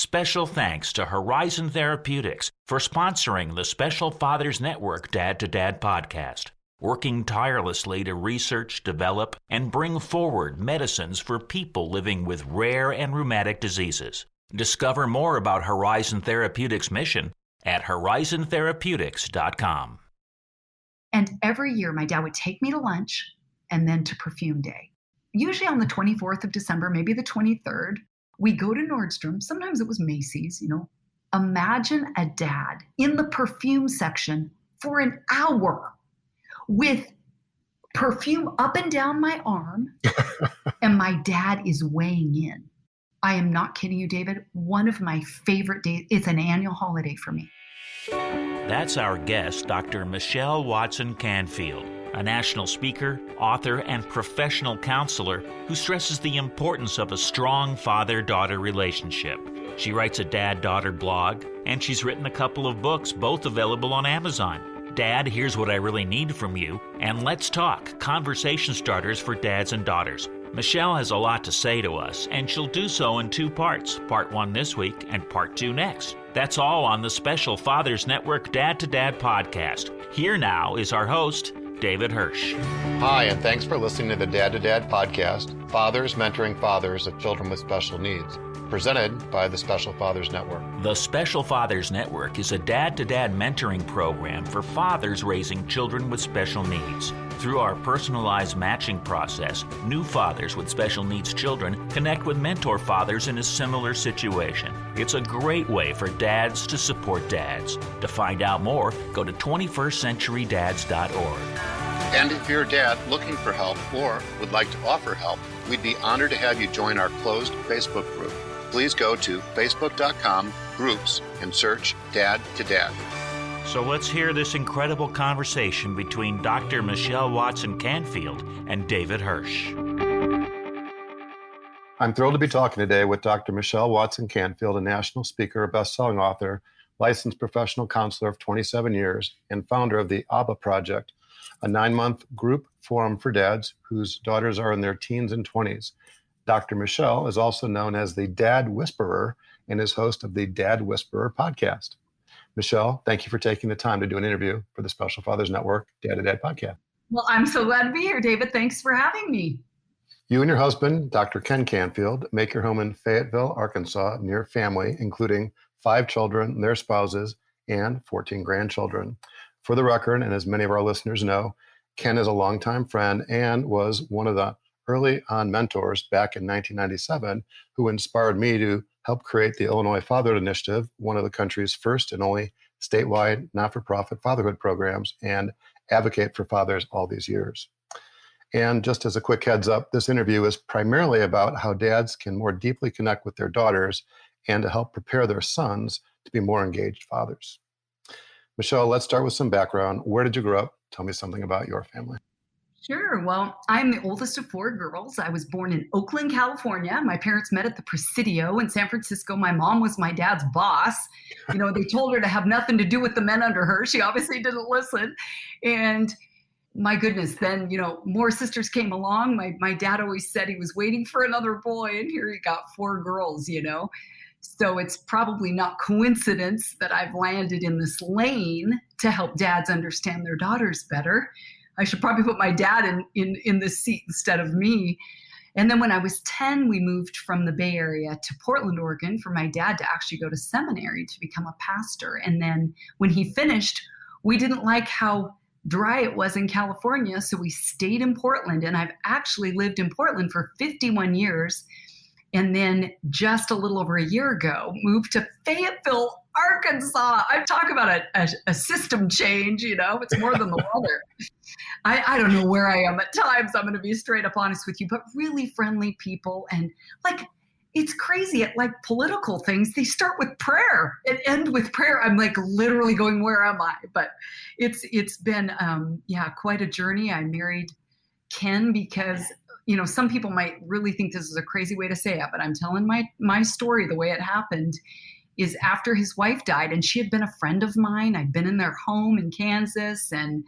Special thanks to Horizon Therapeutics for sponsoring the Special Fathers Network Dad to Dad podcast, working tirelessly to research, develop, and bring forward medicines for people living with rare and rheumatic diseases. Discover more about Horizon Therapeutics' mission at horizontherapeutics.com. And every year, my dad would take me to lunch and then to perfume day. Usually on the 24th of December, maybe the 23rd, we go to Nordstrom. Sometimes it was Macy's, Imagine a dad in the perfume section for an hour with perfume up and down my arm, and my dad is weighing in. I am not kidding you, David. One of my favorite days. It's an annual holiday for me. That's our guest, Dr. Michelle Watson Canfield, a national speaker, author, and professional counselor who stresses the importance of a strong father-daughter relationship. She writes a dad-daughter blog, and she's written a couple of books, both available on Amazon. Dad, Here's What I Really Need From You, and Let's Talk, Conversation Starters for Dads and Daughters. Michelle has a lot to say to us, and she'll do so in two parts, part one this week and part two next. That's all on the Special Fathers Network Dad to Dad podcast. Here now is our host, David Hirsch. Hi, and thanks for listening to the Dad to Dad podcast, Fathers Mentoring Fathers of Children with Special Needs, presented by the Special Fathers Network. The Special Fathers Network is a dad-to-dad mentoring program for fathers raising children with special needs. Through our personalized matching process, new fathers with special needs children connect with mentor fathers in a similar situation. It's a great way for dads to support dads. To find out more, go to 21stcenturydads.org. And if you're a dad looking for help or would like to offer help, we'd be honored to have you join our closed Facebook group. Please go to facebook.com/groups and search Dad to Dad. So let's hear this incredible conversation between Dr. Michelle Watson Canfield and David Hirsch. I'm thrilled to be talking today with Dr. Michelle Watson Canfield, a national speaker, best-selling author, licensed professional counselor of 27 years, and founder of the ABBA Project, a 9-month group forum for dads whose daughters are in their teens and 20s. Dr. Michelle is also known as the Dad Whisperer and is host of the Dad Whisperer podcast. Michelle, thank you for taking the time to do an interview for the Special Fathers Network Dad to Dad podcast. Well, I'm so glad to be here, David. Thanks for having me. You and your husband, Dr. Ken Canfield, make your home in Fayetteville, Arkansas, near family, including 5 children, their spouses, and 14 grandchildren. For the record, and as many of our listeners know, Ken is a longtime friend and was one of the early on mentors back in 1997 who inspired me to help create the Illinois Fatherhood Initiative, one of the country's first and only statewide not-for-profit fatherhood programs, and advocate for fathers all these years. And just as a quick heads up, this interview is primarily about how dads can more deeply connect with their daughters and to help prepare their sons to be more engaged fathers. Michelle, let's start with some background. Where did you grow up? Tell me something about your family. Sure. Well, I'm the oldest of 4 girls. I was born in Oakland, California. My parents met at the Presidio in San Francisco. My mom was my dad's boss. They told her to have nothing to do with the men under her. She obviously didn't listen. And my goodness, then, more sisters came along. My dad always said he was waiting for another boy, and here he got 4 girls, So it's probably not coincidence that I've landed in this lane to help dads understand their daughters better. I should probably put my dad in this seat instead of me. And then when I was 10, we moved from the Bay Area to Portland, Oregon for my dad to actually go to seminary to become a pastor. And then when he finished, we didn't like how dry it was in California, so we stayed in Portland. And I've actually lived in Portland for 51 years. And then just a little over a year ago, moved to Fayetteville, Arkansas. I talk about a system change, it's more than the weather. I don't know where I am at times. I'm going to be straight up honest with you, but really friendly people. And it's crazy at political things. They start with prayer and end with prayer. I'm literally going, where am I? But it's been, quite a journey. I married Ken because some people might really think this is a crazy way to say it, but I'm telling my story the way it happened is after his wife died, and she had been a friend of mine. I'd been in their home in Kansas, and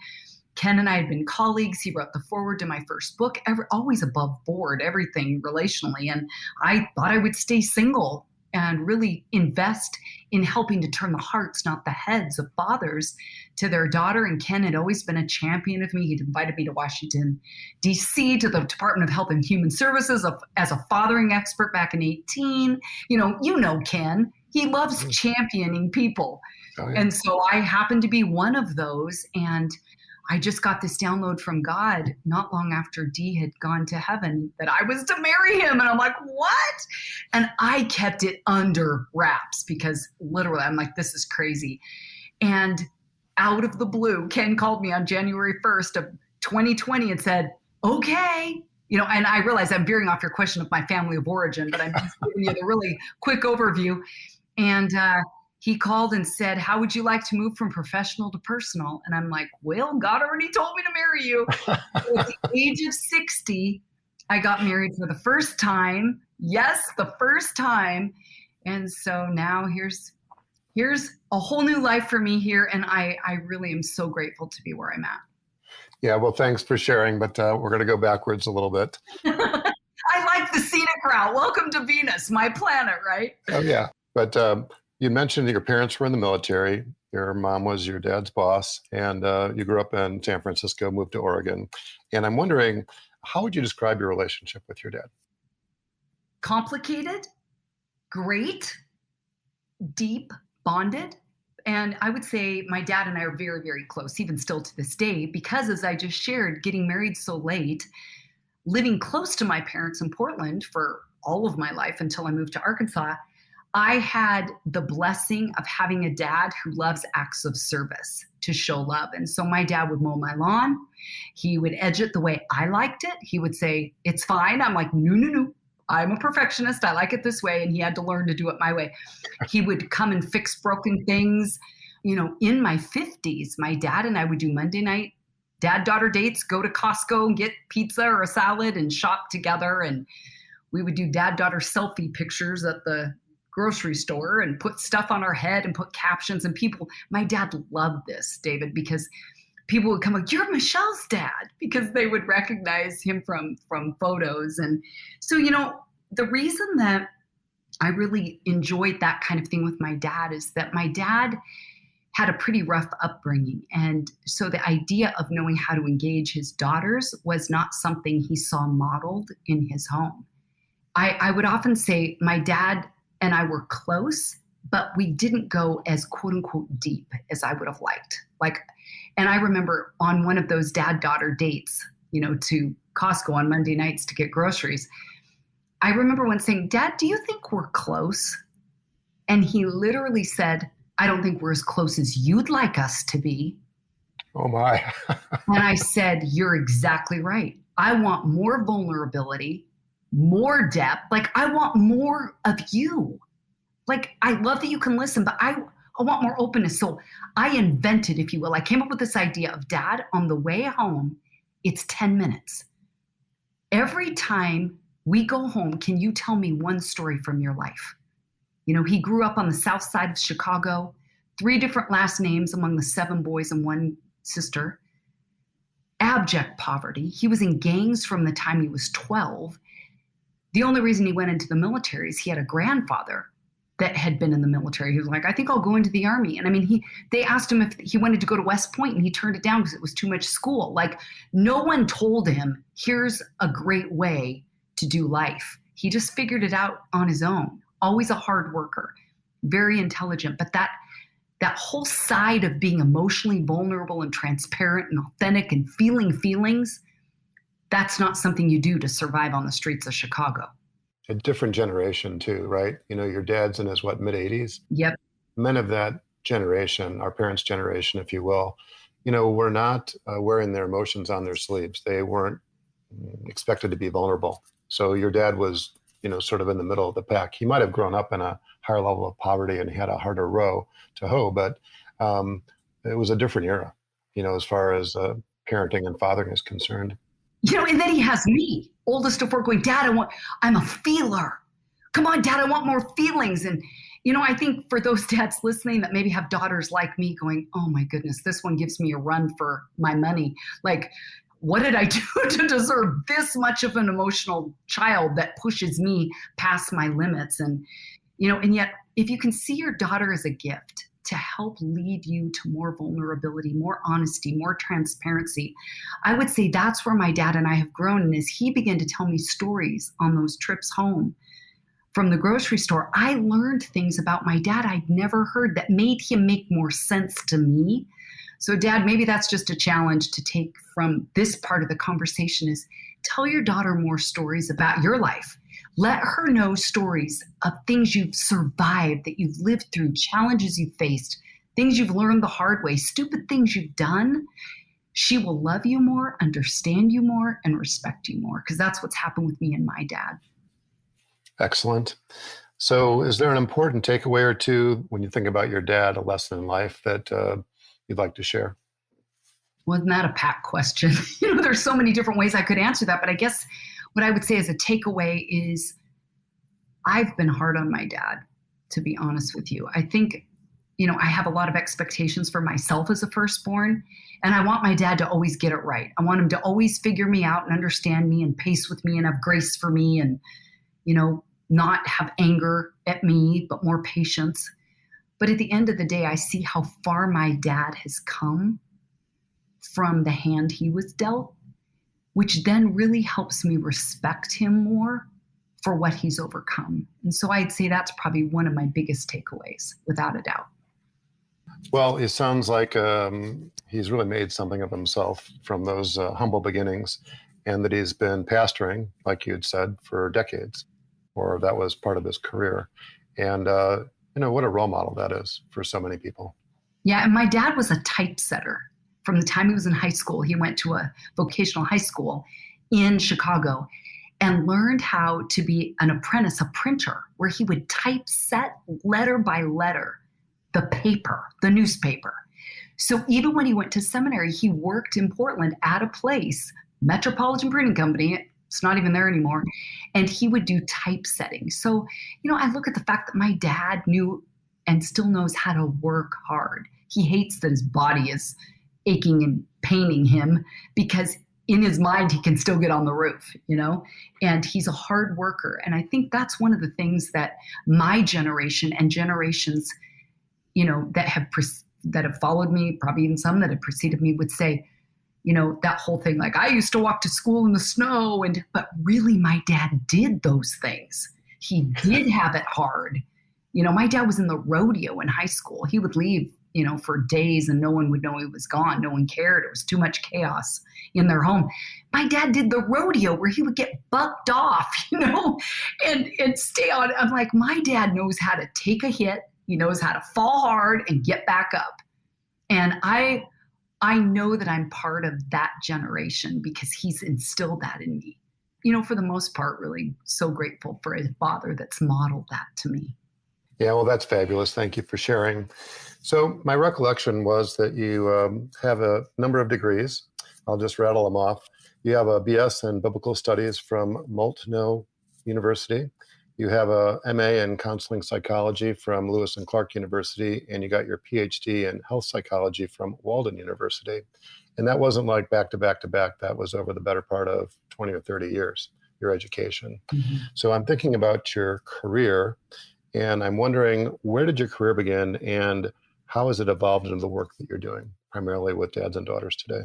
Ken and I had been colleagues. He wrote the foreword to my first book, always above board, everything relationally. And I thought I would stay single and really invest in helping to turn the hearts, not the heads of fathers to their daughter. And Ken had always been a champion of me. He'd invited me to Washington, D.C., to the Department of Health and Human Services as a fathering expert back in 18. You know Ken. He loves championing people. Oh, yeah. And so I happened to be one of those. And I just got this download from God not long after Dee had gone to heaven that I was to marry him. And I'm like, what? And I kept it under wraps because literally I'm like, this is crazy. And out of the blue, Ken called me on January 1st of 2020 and said, okay. And I realize I'm veering off your question of my family of origin, but I'm just giving you the really quick overview. And he called and said, how would you like to move from professional to personal? And I'm like, well, God already told me to marry you. So at the age of 60, I got married for the first time. Yes, the first time. And so now here's a whole new life for me here. And I really am so grateful to be where I'm at. Yeah, well, thanks for sharing, but we're going to go backwards a little bit. I like the scenic route. Welcome to Venus, my planet, right? Oh, yeah. But you mentioned that your parents were in the military. Your mom was your dad's boss, and you grew up in San Francisco, moved to Oregon. And I'm wondering, how would you describe your relationship with your dad? Complicated, great, deep, bonded. And I would say my dad and I are very, very close, even still to this day, because as I just shared, getting married so late, living close to my parents in Portland for all of my life until I moved to Arkansas, I had the blessing of having a dad who loves acts of service to show love. And so my dad would mow my lawn. He would edge it the way I liked it. He would say, it's fine. I'm like, no. I'm a perfectionist. I like it this way. And he had to learn to do it my way. He would come and fix broken things. In my 50s, my dad and I would do Monday night dad-daughter dates, go to Costco and get pizza or a salad and shop together. And we would do dad-daughter selfie pictures at the grocery store and put stuff on our head and put captions. And my dad loved this, David, because people would come like, you're Michelle's dad, because they would recognize him from photos. And so, the reason that I really enjoyed that kind of thing with my dad is that my dad had a pretty rough upbringing. And so the idea of knowing how to engage his daughters was not something he saw modeled in his home. I would often say my dad and I were close, but we didn't go as quote unquote deep as I would have liked. And I remember on one of those dad-daughter dates, to Costco on Monday nights to get groceries, I remember once saying, Dad, do you think we're close? And he literally said, I don't think we're as close as you'd like us to be. Oh my. And I said, you're exactly right. I want more vulnerability, more depth. I want more of you. I love that you can listen, but I want more openness. So I invented, if you will, I came up with this idea of Dad, on the way home, it's 10 minutes. Every time we go home, can you tell me one story from your life? He grew up on the south side of Chicago, 3 different last names among the 7 boys and 1 sister. Abject poverty. He was in gangs from the time he was 12. The only reason he went into the military is he had a grandfather that had been in the military. He was like, I think I'll go into the Army. And they asked him if he wanted to go to West Point, and he turned it down because it was too much school. No one told him, here's a great way to do life. He just figured it out on his own. Always a hard worker, very intelligent. But that whole side of being emotionally vulnerable and transparent and authentic and feeling feelings, that's not something you do to survive on the streets of Chicago. A different generation too, right? Your dad's in his mid-80s? Yep. Men of that generation, our parents' generation, if you will, were not wearing their emotions on their sleeves. They weren't expected to be vulnerable. So your dad was, sort of in the middle of the pack. He might have grown up in a higher level of poverty and he had a harder row to hoe, but it was a different era, as far as parenting and fathering is concerned. And then he has me, oldest of 4, going, Dad, I'm a feeler. Come on, Dad, I want more feelings. And, I think for those dads listening that maybe have daughters like me going, oh my goodness, this one gives me a run for my money. What did I do to deserve this much of an emotional child that pushes me past my limits? And, And yet if you can see your daughter as a gift to help lead you to more vulnerability, more honesty, more transparency, I would say that's where my dad and I have grown. And as he began to tell me stories on those trips home from the grocery store, I learned things about my dad I'd never heard that made him make more sense to me. So Dad, maybe that's just a challenge to take from this part of the conversation is tell your daughter more stories about your life. Let her know stories of things you've survived, that you've lived through, challenges you've faced, things you've learned the hard way, stupid things you've done. She will love you more, understand you more, and respect you more, because that's what's happened with me and my dad. Excellent. So is there an important takeaway or two when you think about your dad, a lesson in life that you'd like to share? Wasn't that a packed question? There's so many different ways I could answer that, but I guess what I would say as a takeaway is I've been hard on my dad, to be honest with you. I think, I have a lot of expectations for myself as a firstborn, and I want my dad to always get it right. I want him to always figure me out and understand me and pace with me and have grace for me and, not have anger at me, but more patience. But at the end of the day, I see how far my dad has come from the hand he was dealt, which then really helps me respect him more for what he's overcome. And so I'd say that's probably one of my biggest takeaways, without a doubt. Well, it sounds like he's really made something of himself from those humble beginnings, and that he's been pastoring, like you had said, for decades, or that was part of his career. And, what a role model that is for so many people. Yeah, and my dad was a typesetter. From the time he was in high school, he went to a vocational high school in Chicago and learned how to be an apprentice, a printer, where he would typeset letter by letter the paper, the newspaper. So even when he went to seminary, he worked in Portland at a place, Metropolitan Printing Company. It's not even there anymore. And he would do typesetting. So, I look at the fact that my dad knew and still knows how to work hard. He hates that his body is aching and paining him because in his mind, he can still get on the roof, and he's a hard worker. And I think that's one of the things that my generation and generations, that have followed me, probably even some that have preceded me would say, that whole thing, like I used to walk to school in the snow, but really my dad did those things. He did have it hard. My dad was in the rodeo in high school. He would leave, for days and no one would know he was gone. No one cared. It was too much chaos in their home. My dad did the rodeo where he would get bucked off, and stay on. I'm like, my dad knows how to take a hit. He knows how to fall hard and get back up. And I know that I'm part of that generation because he's instilled that in me. For the most part, really so grateful for a father that's modeled that to me. Yeah, well, that's fabulous. Thank you for sharing. So my recollection was that you have a number of degrees. I'll just rattle them off. You have a BS in Biblical Studies from Multnomah University. You have a MA in Counseling Psychology from Lewis and Clark University, and you got your PhD in Health Psychology from Walden University. And that wasn't like back to back to back. That was over the better part of 20 or 30 years, your education. Mm-hmm. So I'm thinking about your career, and I'm wondering, where did your career begin, and how has it evolved into the work that you're doing, primarily with dads and daughters today?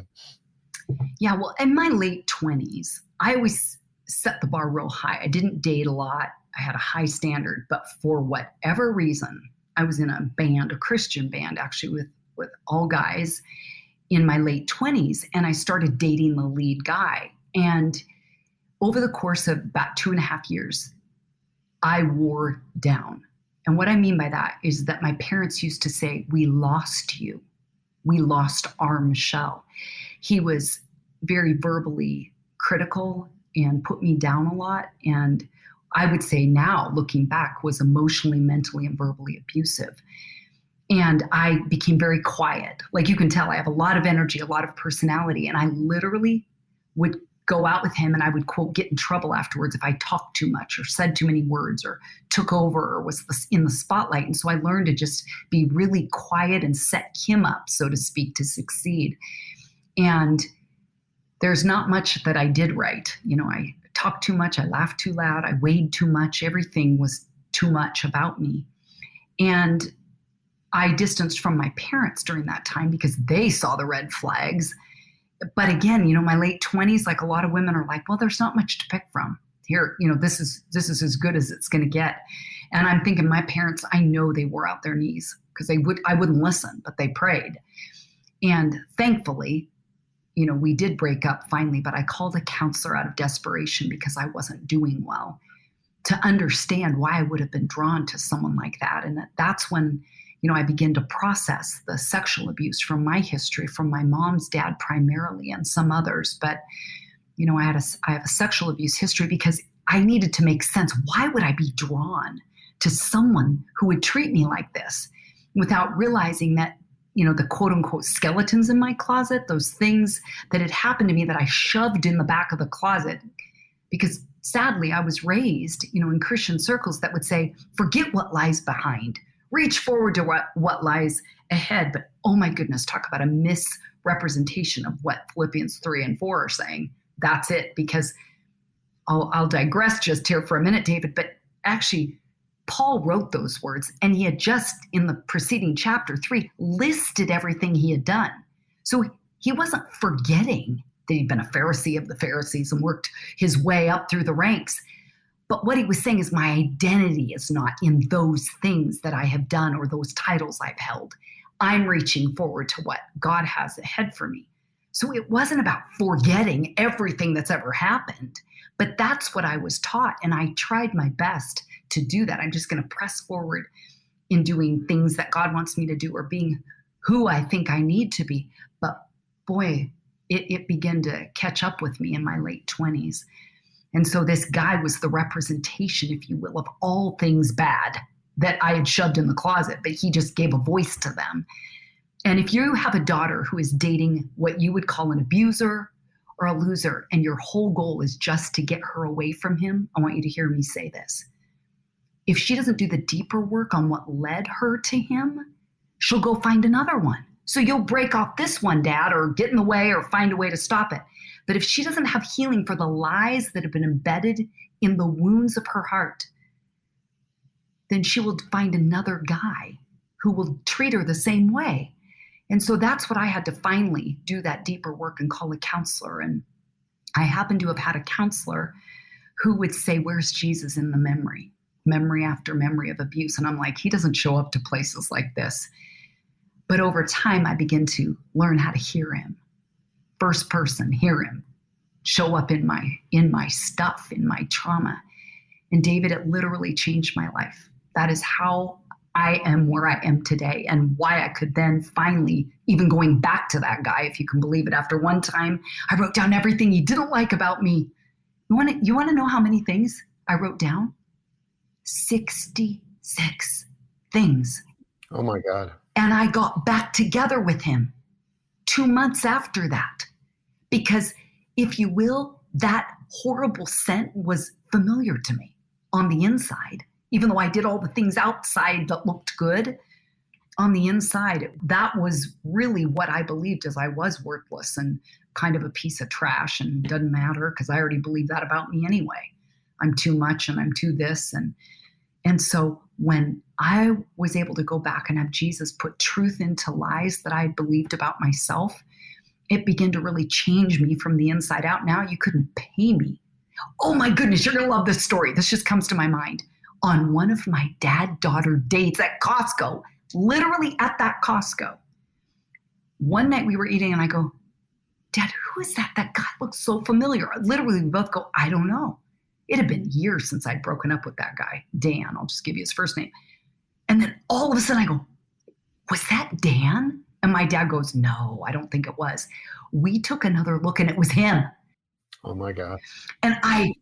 Yeah, well, in my late 20s, I always set the bar real high. I didn't date a lot. I had a high standard, but for whatever reason, I was in a band, a Christian band, actually with all guys in my late 20s. And I started dating the lead guy. And over the course of about 2.5 years, I wore down. And what I mean by that is that my parents used to say, we lost you. We lost our Michelle. He was very verbally critical and put me down a lot. And I would say now, looking back, was emotionally, mentally, and verbally abusive. And I became very quiet. Like you can tell, I have a lot of energy, a lot of personality. And I literally would go out with him and I would, quote, get in trouble afterwards if I talked too much or said too many words or took over or was in the spotlight. And so I learned to just be really quiet and set him up, so to speak, to succeed. And there's not much that I did right. I talked too much. I laughed too loud. I weighed too much. Everything was too much about me. And I distanced from my parents during that time because they saw the red flags. But again, my late 20s, like a lot of women are like, well, there's not much to pick from here. This is as good as it's going to get. And I'm thinking my parents, I know they wore out their knees because I wouldn't listen, but they prayed. And thankfully, we did break up finally, but I called a counselor out of desperation because I wasn't doing well, to understand why I would have been drawn to someone like that. And that's when, I began to process the sexual abuse from my history, from my mom's dad primarily, and some others. But, I have a sexual abuse history because I needed to make sense. Why would I be drawn to someone who would treat me like this without realizing that, the quote unquote skeletons in my closet, those things that had happened to me that I shoved in the back of the closet? Because sadly, I was raised, in Christian circles that would say, forget what lies behind, reach forward to what lies ahead. But oh my goodness, talk about a misrepresentation of what Philippians 3 and 4 are saying. That's it. Because I'll digress just here for a minute, David, but actually Paul wrote those words, and he had just in the preceding chapter 3 listed everything he had done. So he wasn't forgetting that he'd been a Pharisee of the Pharisees and worked his way up through the ranks. But what he was saying is my identity is not in those things that I have done or those titles I've held. I'm reaching forward to what God has ahead for me. So it wasn't about forgetting everything that's ever happened, but that's what I was taught. And I tried my best to do that. I'm just going to press forward in doing things that God wants me to do or being who I think I need to be. But boy, it began to catch up with me in my late 20s. And so this guy was the representation, if you will, of all things bad that I had shoved in the closet, but he just gave a voice to them. And if you have a daughter who is dating what you would call an abuser or a loser, and your whole goal is just to get her away from him, I want you to hear me say this. If she doesn't do the deeper work on what led her to him, she'll go find another one. So you'll break off this one, Dad, or get in the way or find a way to stop it. But if she doesn't have healing for the lies that have been embedded in the wounds of her heart, then she will find another guy who will treat her the same way. And so that's what I had to finally do, that deeper work, and call a counselor. And I happen to have had a counselor who would say, where's Jesus in the memory after memory of abuse? And I'm like, he doesn't show up to places like this. But over time, I began to learn how to hear him. First person, hear him, show up in my stuff, in my trauma. And David, it literally changed my life. That is how I am where I am today, and why I could then finally, even going back to that guy, if you can believe it, after one time, I wrote down everything he didn't like about me. You want to know how many things I wrote down? 66 things. Oh my God. And I got back together with him 2 months after that. Because, if you will, that horrible scent was familiar to me on the inside. Even though I did all the things outside that looked good, on the inside, that was really what I believed, as I was worthless and kind of a piece of trash, and doesn't matter because I already believed that about me anyway. I'm too much and I'm too this. And so when I was able to go back and have Jesus put truth into lies that I believed about myself, it began to really change me from the inside out. Now you couldn't pay me. Oh my goodness, you're going to love this story. This just comes to my mind. On one of my dad-daughter dates at Costco, literally at that Costco, one night we were eating and I go, Dad, who is that? That guy looks so familiar. Literally, we both go, I don't know. It had been years since I'd broken up with that guy, Dan. I'll just give you his first name. And then all of a sudden I go, was that Dan? And my dad goes, no, I don't think it was. We took another look and it was him. Oh my God. And I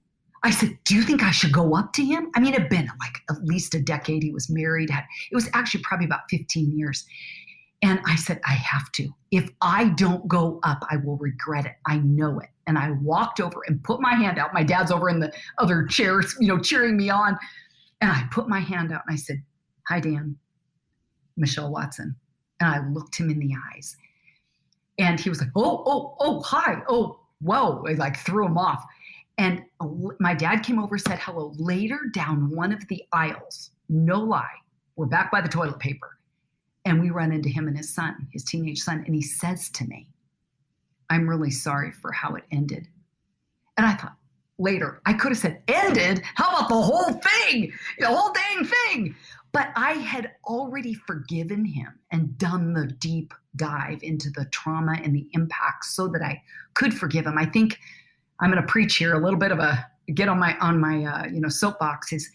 said, do you think I should go up to him? I mean, it had been like at least a decade. He was married. It was actually probably about 15 years. And I said, I have to. If I don't go up, I will regret it. I know it. And I walked over and put my hand out. My dad's over in the other chairs, cheering me on. And I put my hand out and I said, hi, Dan, Michelle Watson. And I looked him in the eyes. And he was like, oh, hi. Oh, whoa. I like threw him off. And my dad came over, said hello. Later, down one of the aisles, no lie, we're back by the toilet paper. And we run into him and his son, his teenage son. And he says to me, I'm really sorry for how it ended. And I thought, later, I could have said, ended? How about the whole thing? The whole dang thing. But I had already forgiven him and done the deep dive into the trauma and the impact so that I could forgive him. I think I'm going to preach here a little bit of a get on my soapbox. Is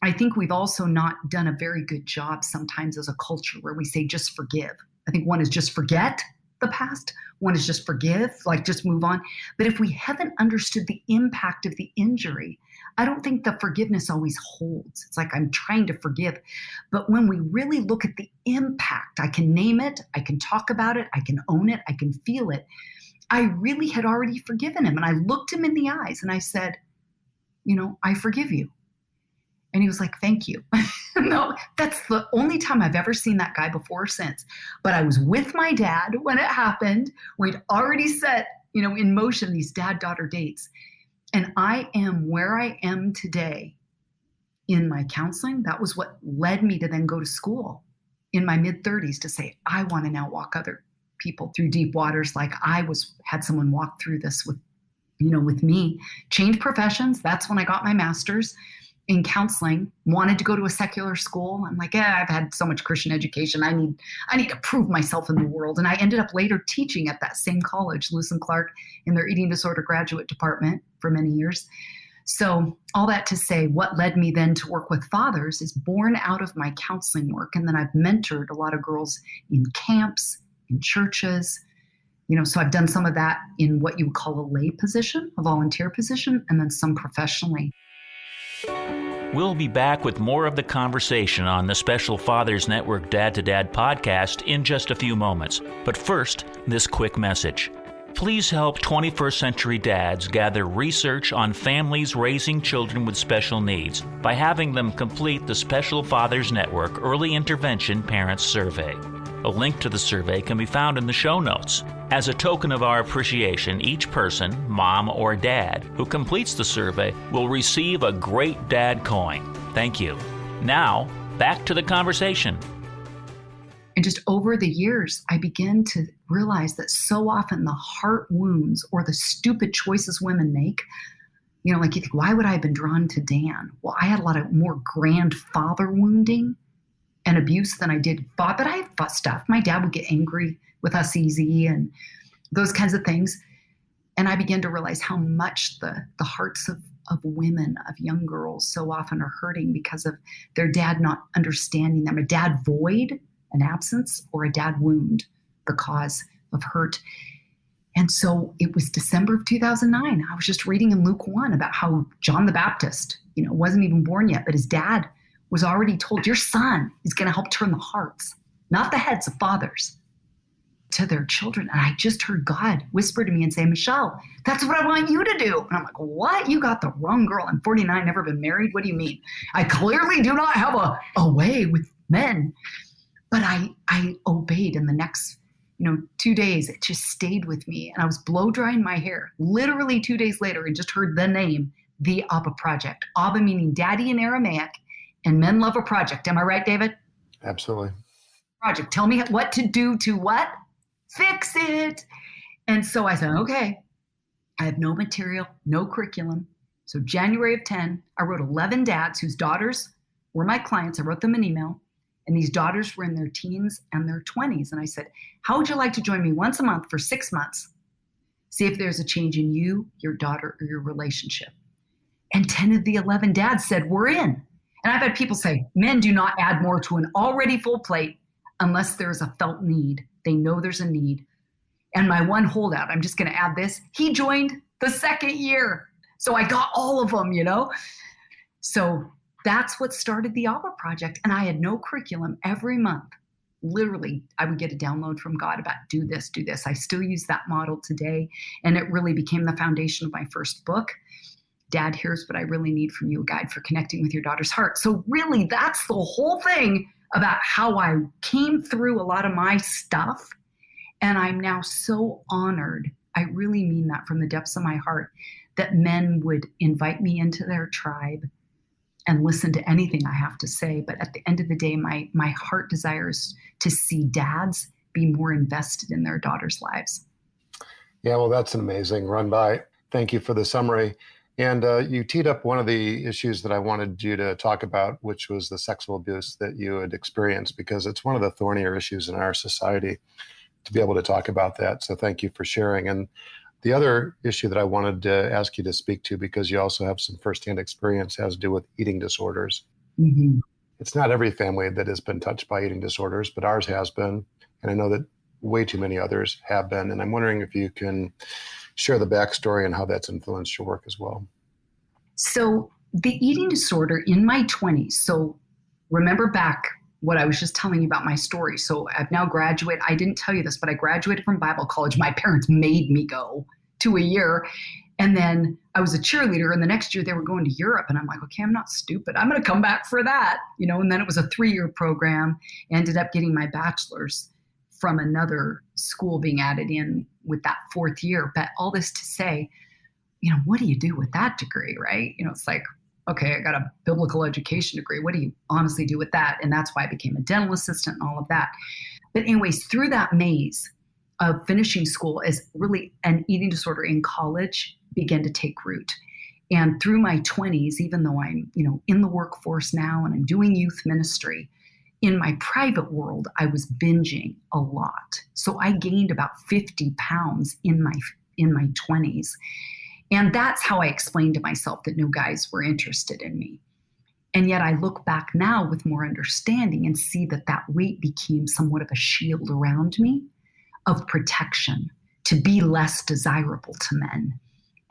I think we've also not done a very good job sometimes as a culture where we say just forgive. I think one is just forget the past. One is just forgive, like just move on. But if we haven't understood the impact of the injury, I don't think the forgiveness always holds. It's like I'm trying to forgive. But when we really look at the impact, I can name it, I can talk about it, I can own it, I can feel it. I really had already forgiven him. And I looked him in the eyes and I said, I forgive you. And he was like, thank you. No, that's the only time I've ever seen that guy before or since. But I was with my dad when it happened. We'd already set, in motion these dad-daughter dates. And I am where I am today in my counseling. That was what led me to then go to school in my mid-30s to say, I want to now walk other people through deep waters like had someone walk through this with me. Change professions. That's when I got my master's in counseling, wanted to go to a secular school. I'm like, I've had so much Christian education. I need to prove myself in the world. And I ended up later teaching at that same college, Lewis and Clark, in their eating disorder graduate department for many years. So all that to say, what led me then to work with fathers is born out of my counseling work. And then I've mentored a lot of girls in camps, in churches, so I've done some of that in what you would call a lay position, a volunteer position, and then some professionally. We'll be back with more of the conversation on the Special Fathers Network Dad to Dad podcast in just a few moments. But first, this quick message. Please help 21st century dads gather research on families raising children with special needs by having them complete the Special Fathers Network Early Intervention Parents Survey. A link to the survey can be found in the show notes. As a token of our appreciation, each person, mom or dad, who completes the survey will receive a Great Dad coin. Thank you. Now, back to the conversation. And just over the years, I began to realize that so often the heart wounds or the stupid choices women make, like you think, why would I have been drawn to Dan? Well, I had a lot of more grandfather wounding and abuse than I did fought, but I fought stuff. My dad would get angry with us easy and those kinds of things. And I began to realize how much the hearts of women, of young girls so often are hurting because of their dad not understanding them. A dad void, an absence, or a dad wound, the cause of hurt. And so it was December of 2009. I was just reading in Luke 1 about how John the Baptist, wasn't even born yet, but his dad was already told, your son is going to help turn the hearts, not the heads of fathers, to their children. And I just heard God whisper to me and say, Michelle, that's what I want you to do. And I'm like, what? You got the wrong girl. I'm 49, never been married. What do you mean? I clearly do not have a way with men. But I obeyed. In the next 2 days, it just stayed with me. And I was blow drying my hair literally 2 days later and just heard the name, the Abba Project. Abba meaning daddy in Aramaic, and men love a project. Am I right, David? Absolutely. Project. Tell me what to do to what? Fix it. And so I said, okay, I have no material, no curriculum. So January of 10, I wrote 11 dads whose daughters were my clients. I wrote them an email. And these daughters were in their teens and their 20s. And I said, how would you like to join me once a month for 6 months? See if there's a change in you, your daughter, or your relationship. And 10 of the 11 dads said, we're in. And I've had people say, men do not add more to an already full plate unless there's a felt need. They know there's a need. And my one holdout, I'm just going to add this, he joined the second year. So I got all of them, So that's what started the Abba Project. And I had no curriculum. Every month. Literally, I would get a download from God about do this, do this. I still use that model today. And it really became the foundation of my first book. Dad, here's what I really need from you, a guide for connecting with your daughter's heart. So really, that's the whole thing about how I came through a lot of my stuff. And I'm now so honored, I really mean that from the depths of my heart, that men would invite me into their tribe and listen to anything I have to say. But at the end of the day, my heart desires to see dads be more invested in their daughters' lives. Yeah, well, that's an amazing run by. Thank you for the summary. And you teed up one of the issues that I wanted you to talk about, which was the sexual abuse that you had experienced, because it's one of the thornier issues in our society to be able to talk about that. So thank you for sharing. And the other issue that I wanted to ask you to speak to, because you also have some firsthand experience, has to do with eating disorders. Mm-hmm. It's not every family that has been touched by eating disorders, but ours has been. And I know that way too many others have been. And I'm wondering if you can share the backstory and how that's influenced your work as well. So the eating disorder in my 20s, so remember back what I was just telling you about my story. So I've now graduated. I didn't tell you this, but I graduated from Bible college. My parents made me go to a year. And then I was a cheerleader. And the next year they were going to Europe. And I'm like, okay, I'm not stupid. I'm going to come back for that. And then it was a 3-year program. Ended up getting my bachelor's from another school being added in with that 4th year. But all this to say, what do you do with that degree, right? It's like, okay, I got a biblical education degree. What do you honestly do with that? And that's why I became a dental assistant and all of that. But anyways, through that maze of finishing school, as really an eating disorder in college began to take root. And through my 20s, even though I'm, in the workforce now and I'm doing youth ministry, in my private world, I was binging a lot. So I gained about 50 pounds in my 20s. And that's how I explained to myself that no guys were interested in me. And yet I look back now with more understanding and see that weight became somewhat of a shield around me of protection to be less desirable to men.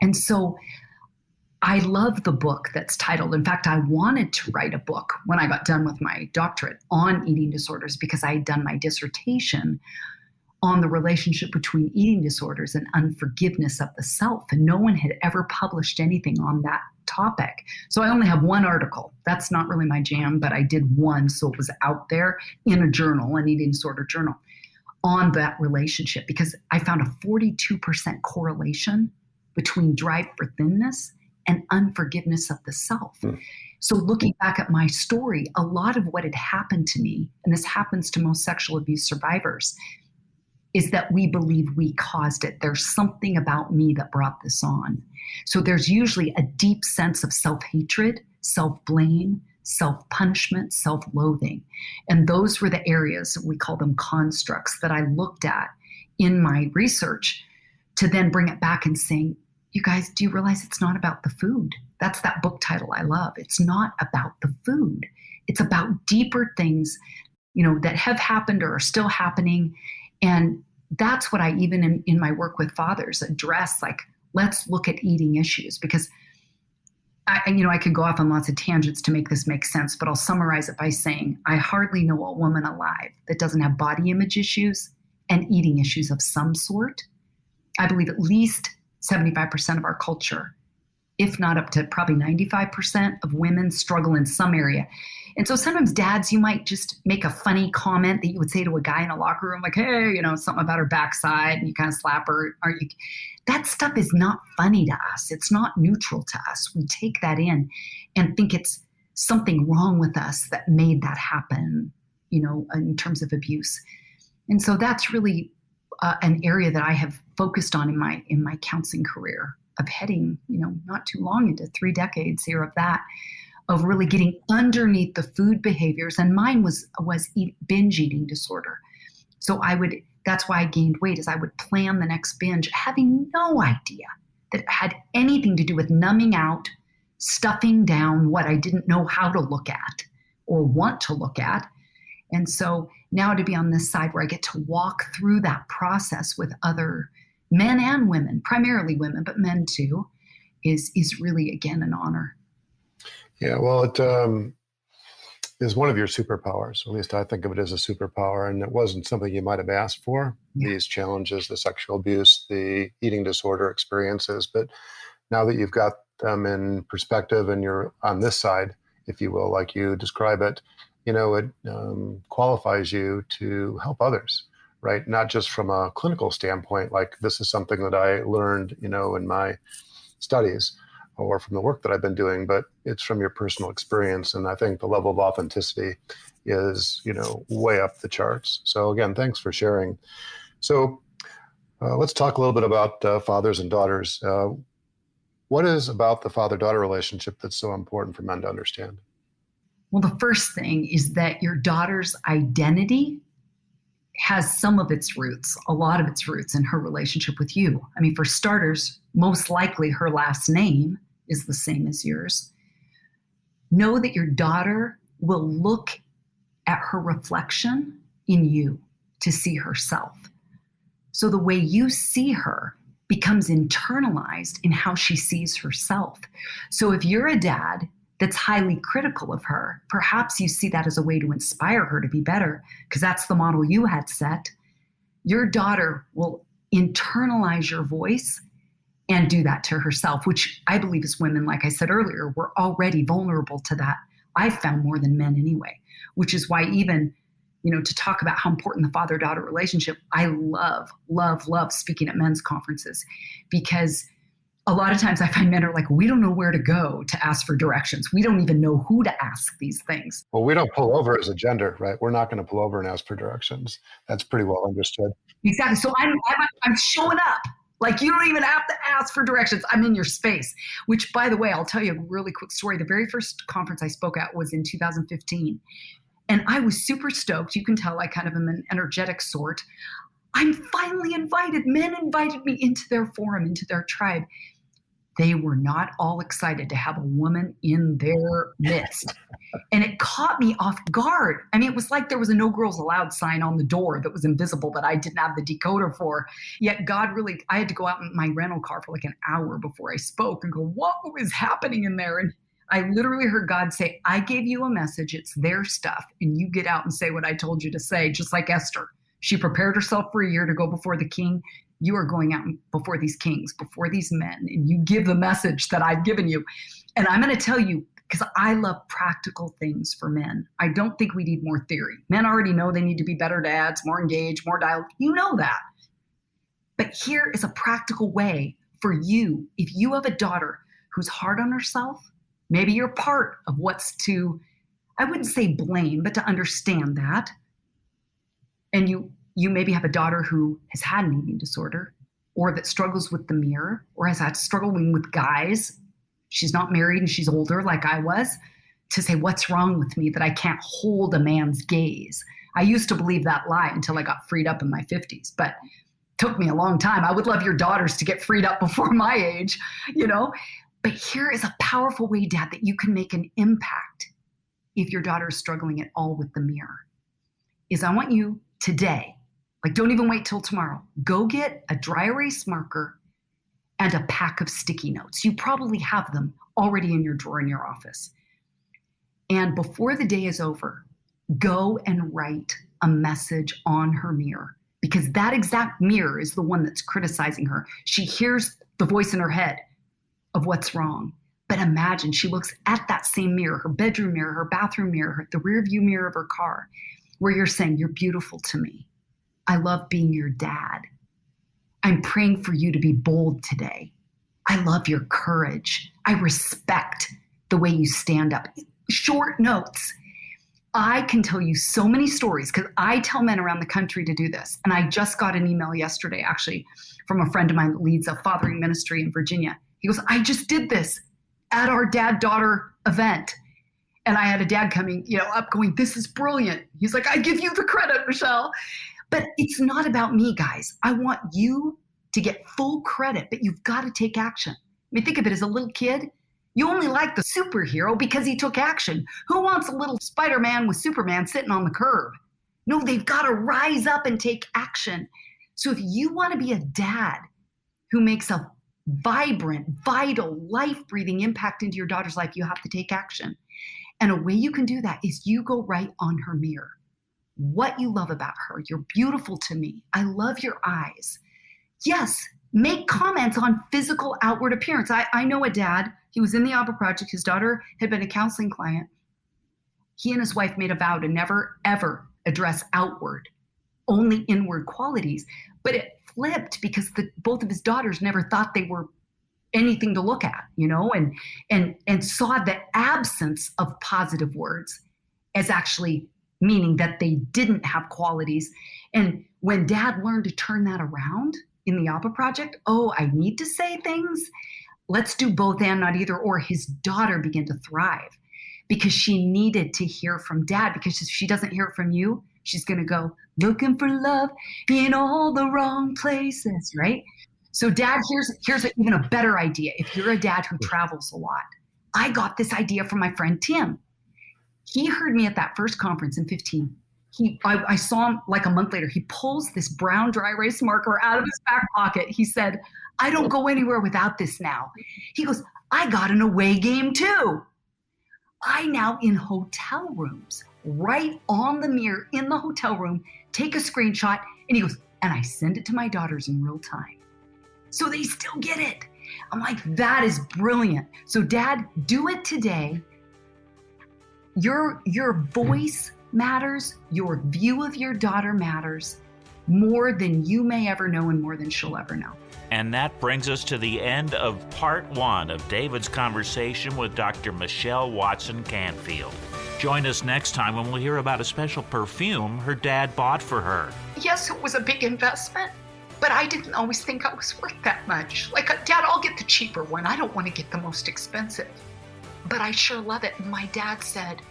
And so I love the book that's titled, in fact, I wanted to write a book when I got done with my doctorate on eating disorders because I had done my dissertation on the relationship between eating disorders and unforgiveness of the self. And no one had ever published anything on that topic. So I only have one article. That's not really my jam, but I did one. So it was out there in a journal, an eating disorder journal, on that relationship because I found a 42% correlation between drive for thinness and unforgiveness of the self. So looking back at my story, a lot of what had happened to me, and this happens to most sexual abuse survivors, is that we believe we caused it. There's something about me that brought this on. So there's usually a deep sense of self-hatred, self-blame, self-punishment, self-loathing. And those were the areas, we call them constructs, that I looked at in my research to then bring it back and saying, you guys, do you realize it's not about the food? That's that book title I love. It's not about the food. It's about deeper things, that have happened or are still happening. And that's what I even in my work with fathers address, like, let's look at eating issues because I could go off on lots of tangents to make this make sense, but I'll summarize it by saying I hardly know a woman alive that doesn't have body image issues and eating issues of some sort. I believe at least 75% of our culture, if not up to probably 95% of women struggle in some area. And so sometimes dads, you might just make a funny comment that you would say to a guy in a locker room, like, hey, something about her backside, and you kind of slap her. That stuff is not funny to us. It's not neutral to us. We take that in and think it's something wrong with us that made that happen, in terms of abuse. And so that's really an area that I have focused on in my counseling career of heading, not too long into 3 decades here of that, of really getting underneath the food behaviors. And mine was binge eating disorder. So that's why I gained weight, is I would plan the next binge, having no idea that it had anything to do with numbing out, stuffing down what I didn't know how to look at or want to look at. And so now to be on this side where I get to walk through that process with other men and women, primarily women, but men too, is really, again, an honor. Yeah, well, it is one of your superpowers. At least I think of it as a superpower. And it wasn't something you might have asked for, these challenges, the sexual abuse, the eating disorder experiences. But now that you've got them in perspective and you're on this side, if you will, like you describe it, it qualifies you to help others, right? Not just from a clinical standpoint, like this is something that I learned, in my studies or from the work that I've been doing, but it's from your personal experience. And I think the level of authenticity is, way up the charts. So again, thanks for sharing. So let's talk a little bit about fathers and daughters. What is about the father-daughter relationship that's so important for men to understand? Well, the first thing is that your daughter's identity has some of its roots, a lot of its roots in her relationship with you. I mean, for starters, most likely her last name is the same as yours. Know that your daughter will look at her reflection in you to see herself. So the way you see her becomes internalized in how she sees herself. So if you're a dad that's highly critical of her, perhaps you see that as a way to inspire her to be better, because that's the model you had set. Your daughter will internalize your voice and do that to herself, which I believe as women, like I said earlier, we're already vulnerable to that. I've found more than men anyway, which is why even, to talk about how important the father-daughter relationship, I love, love, love speaking at men's conferences, because a lot of times I find men are like, we don't know where to go to ask for directions. We don't even know who to ask these things. Well, we don't pull over as a gender, right? We're not going to pull over and ask for directions. That's pretty well understood. Exactly. So I'm showing up. Like, you don't even have to ask for directions. I'm in your space, which, by the way, I'll tell you a really quick story. The very first conference I spoke at was in 2015. And I was super stoked. You can tell I kind of am an energetic sort. I'm finally invited. Men invited me into their forum, into their tribe. They were not all excited to have a woman in their midst. And it caught me off guard. I mean, it was like there was a no girls allowed sign on the door that was invisible that I didn't have the decoder for. Yet God really, I had to go out in my rental car for like an hour before I spoke and go, what was happening in there? And I literally heard God say, I gave you a message. It's their stuff. And you get out and say what I told you to say, just like Esther. She prepared herself for a year to go before the king. You are going out before these kings, before these men, and you give the message that I've given you. And I'm going to tell you, because I love practical things for men. I don't think we need more theory. Men already know they need to be better dads, more engaged, more dialogue. You know that. But here is a practical way for you. If you have a daughter who's hard on herself, maybe you're part of what's to, I wouldn't say blame, but to understand that. And you maybe have a daughter who has had an eating disorder, or that struggles with the mirror, or has had struggling with guys. She's not married and she's older like I was, to say, what's wrong with me that I can't hold a man's gaze? I used to believe that lie until I got freed up in my 50s, but it took me a long time. I would love your daughters to get freed up before my age, But here is a powerful way, Dad, that you can make an impact if your daughter is struggling at all with the mirror. Is I want you today, like, don't even wait till tomorrow. Go get a dry erase marker and a pack of sticky notes. You probably have them already in your drawer in your office. And before the day is over, go and write a message on her mirror, because that exact mirror is the one that's criticizing her. She hears the voice in her head of what's wrong. But imagine she looks at that same mirror, her bedroom mirror, her bathroom mirror, the rear view mirror of her car, where you're saying, you're beautiful to me. I love being your dad. I'm praying for you to be bold today. I love your courage. I respect the way you stand up. Short notes. I can tell you so many stories, because I tell men around the country to do this. And I just got an email yesterday, actually, from a friend of mine that leads a fathering ministry in Virginia. He goes, I just did this at our dad-daughter event. And I had a dad coming, up going, this is brilliant. He's like, I give you the credit, Michelle. But it's not about me, guys. I want you to get full credit, but you've got to take action. I mean, think of it as a little kid. You only like the superhero because he took action. Who wants a little Spider-Man with Superman sitting on the curb? No, they've got to rise up and take action. So if you want to be a dad who makes a vibrant, vital, life-breathing impact into your daughter's life, you have to take action. And a way you can do that is you go right on her mirror. What you love about her. You're beautiful to me. I love your eyes. Yes, make comments on physical outward appearance. I know a dad, he was in the ABBA project. His daughter had been a counseling client. He and his wife made a vow to never, ever address outward, only inward qualities. But it flipped because both of his daughters never thought they were anything to look at, and saw the absence of positive words as actually meaning that they didn't have qualities. And when Dad learned to turn that around in the APA project, I need to say things. Let's do both and not either or. His daughter began to thrive because she needed to hear from Dad, because if she doesn't hear it from you, she's going to go looking for love in all the wrong places, right? So Dad, here's even a better idea. If you're a dad who travels a lot, I got this idea from my friend Tim. He heard me at that first conference in 2015. I saw him like a month later. He pulls this brown dry erase marker out of his back pocket. He said, I don't go anywhere without this now. He goes, I got an away game too. I now, in hotel rooms, right on the mirror in the hotel room, take a screenshot, and he goes, and I send it to my daughters in real time. So they still get it. I'm like, that is brilliant. So Dad, do it today. Your voice matters. Your view of your daughter matters more than you may ever know and more than she'll ever know. And that brings us to the end of part 1 of David's conversation with Dr. Michelle Watson Canfield. Join us next time when we'll hear about a special perfume her dad bought for her. Yes, it was a big investment, but I didn't always think I was worth that much. Like, Dad, I'll get the cheaper one. I don't want to get the most expensive. But I sure love it. And my dad said,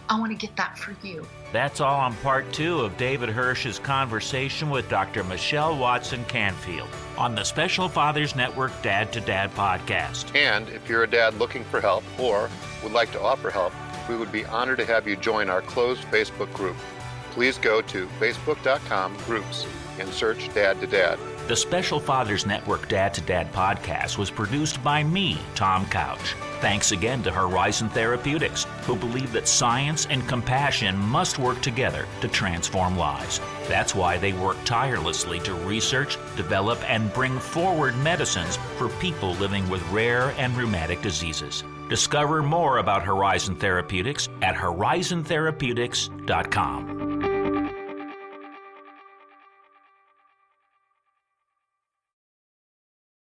I want to get that for you. That's all on part 2 of David Hirsch's conversation with Dr. Michelle Watson Canfield on the Special Fathers Network Dad to Dad podcast. And if you're a dad looking for help or would like to offer help, we would be honored to have you join our closed Facebook group. Please go to facebook.com/groups and search Dad to Dad. The Special Fathers Network Dad to Dad podcast was produced by me, Tom Couch. Thanks again to Horizon Therapeutics, who believe that science and compassion must work together to transform lives. That's why they work tirelessly to research, develop, and bring forward medicines for people living with rare and rheumatic diseases. Discover more about Horizon Therapeutics at horizontherapeutics.com.